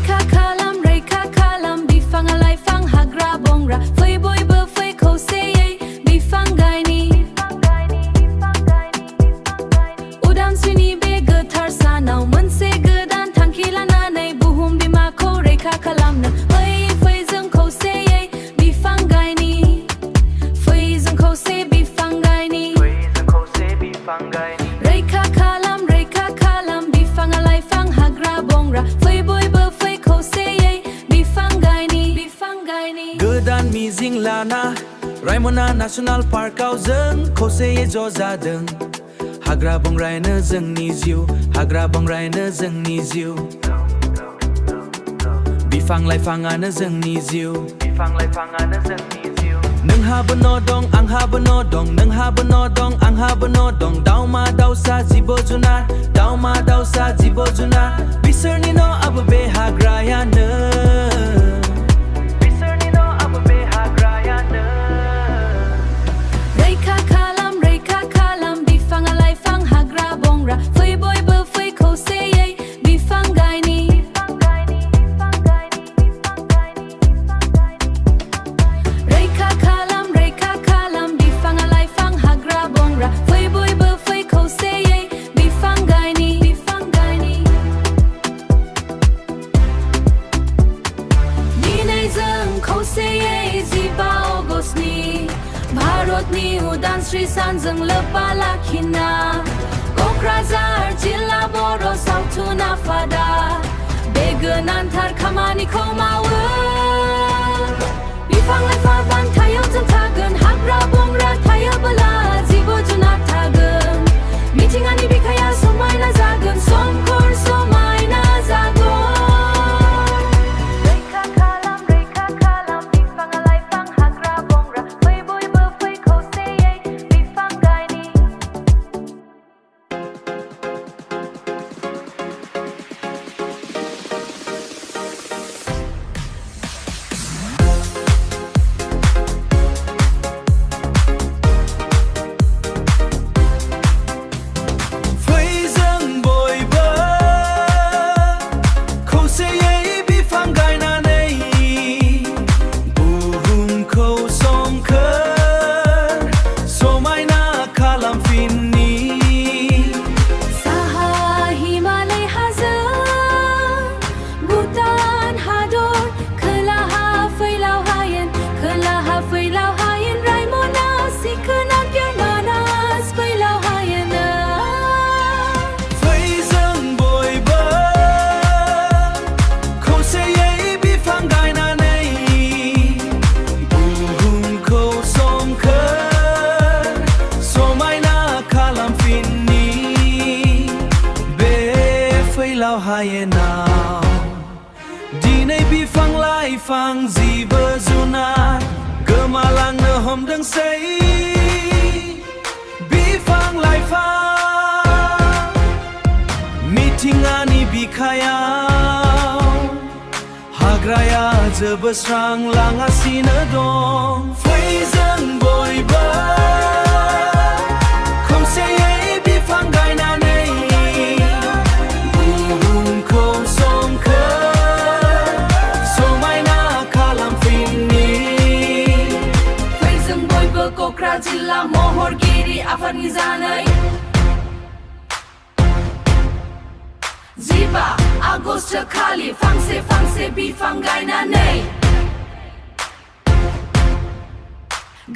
Raikha Khalam Raikha Khalam bifang alai fang hagra bongra fei boy bo fei khose ye bifang gaini Udan sini be gothar sanau मोनसे गोदान थांखि लानानै बुहुम बिमाखौ रैखा खालामनो फै जों खौसेयै बिफां गायनि फै जों खौसे बिफां गायनि रैखा खालाम बिफां लाइफां हाग्रा बंग्रा फै बयबो फै खौसेयै बिफां गायनि गोदान मिजिं लाना रायमना नेशनल पार्कआव जों खौसेयै ज' जादों हाग्रा बंग्रायानो जोंनि जिउ हाग्रा बंग्रायानो जोंनि जिउ बिफां लाइफाङानो जोंनि जिउ नोंहाबो न' दं आंहाबो न' दं नोंहाबो न' दं आंहाबो न' दं दाउमा दाउसा जिब' जुनार दाउमा दाउसा जिब' जुनार बिसोरनि न'आबो बे हाग्रायानो रैखा खालाम बिफां लाइफां हाग्रा बंग्रा फै बयबो फै खौसेयै बिफां गायनि रैखा खालाम बिफां लाइफां हाग्रा बंग्रा फै बयबो फै खौसेयै बिफां गायनि दिनै जों खौसेयै 15 आगस्तनि भारतनि उदांस्रि सानजों लोब्बा लाखिना क'क्राझार जिल्ला बर' सावथुन आफादा बे गोनांथार खामानिखौ मावो बिफां लाइफां बान्थायाव जों थागोन हाग्रा बंग्रा थायोबोला जिब' जुनार थागोन मिथिंगानि बिखाया समायना जागोन समखोर समायना जागोन रैखा खालाम बिफां लाइफां हाग्रा बंग्रा फै बयबो फै खौसेयै बिफां गायनि फै जों बयबो खौसेयै बिफां गायनानै बुहुमखौ सोमखोर समायना खालामफिननि साहा हिमालय हाजो भुटान हादर खोलाहा फैलाव हायेन रायमना सिखोना मानास फैलाव हायेन फै जों बयबो खौसेयै बिफां गायनानै बुहुमखौ सोमखोर समायना खालामफिननि बे फैलाव हायेनाव दिनै बिफां लाइफां जिब' जुनार गोमालांनो हमदोंसै बिफां लाइफां मिथिंगानि बिखायाव हाग्राया जोबस्रांलांगासिनो दं फै जों बयबो खौसेयै बिफां गायनानै बुहुमखौ सोमखोर समायना खालामफिननि फै जों बयबो क'क्राझार जिल्ला महरगिरि आफादनि जानै 15 आगस्ट खालि फांसे बिफां गायनानै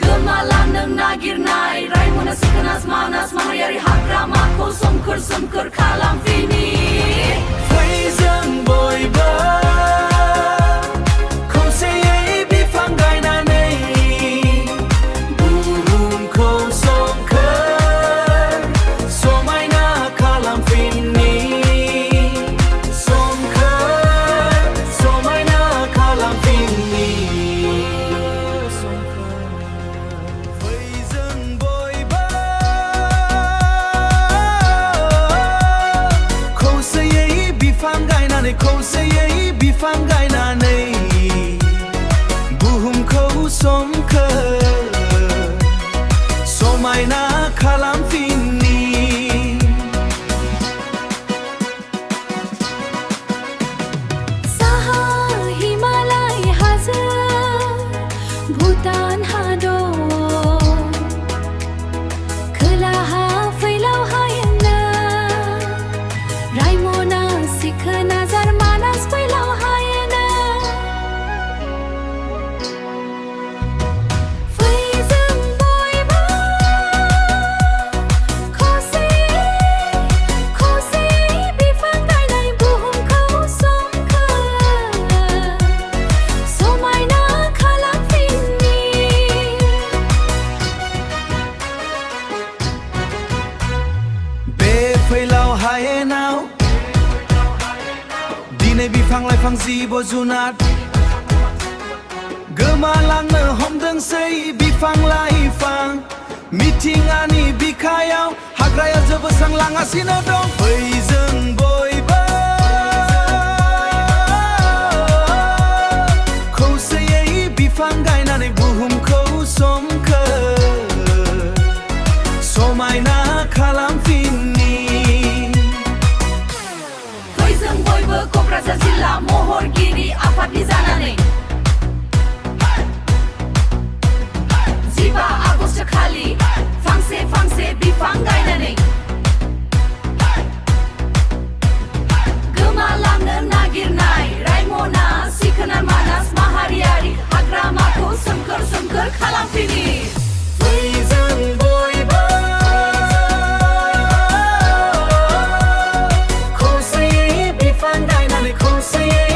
गोमालांनो नागिरनाय रायमना सिखोना मानास माहारियारि हाग्रामाखौ सोमखोर खालामफिननि फै जों बयबो खौसेयै बिफां गायनानै बुहुमखौ सोमखोर समायना खालामफिननि सोमखोर समायना खालामफिननि फै जों बयबो खौसेयै बिफां गायनानै बुहुमखौ सोमखोर समायना खालामफिननि साहा दिनै बिफां लाइफां जिब जुनार गोमालांनो हमदोंसै बिफां लाइफां मिथिंगानि बिखायाव हाग्राया जोबस्रांलांगासिनो दं फै जों बयबो खौसेयै बिफां गायनानै बुहुमखौ सोमखोर समायना खालामफिननि फै जों बयबो क'क्राझार जिल्ला महरगिरि आफादनि जानानै 15 आगस्ट खालि फांसे फांसे बिफां गायनानै गोमालांनो नागिरनाय रायमना सिखोना मानास माहारियारि हाग्रामाखौ सोमखोर सोमखोर खालामफिनि फै जों बयबो खौसेयै बिफां गायनानै खौसेयै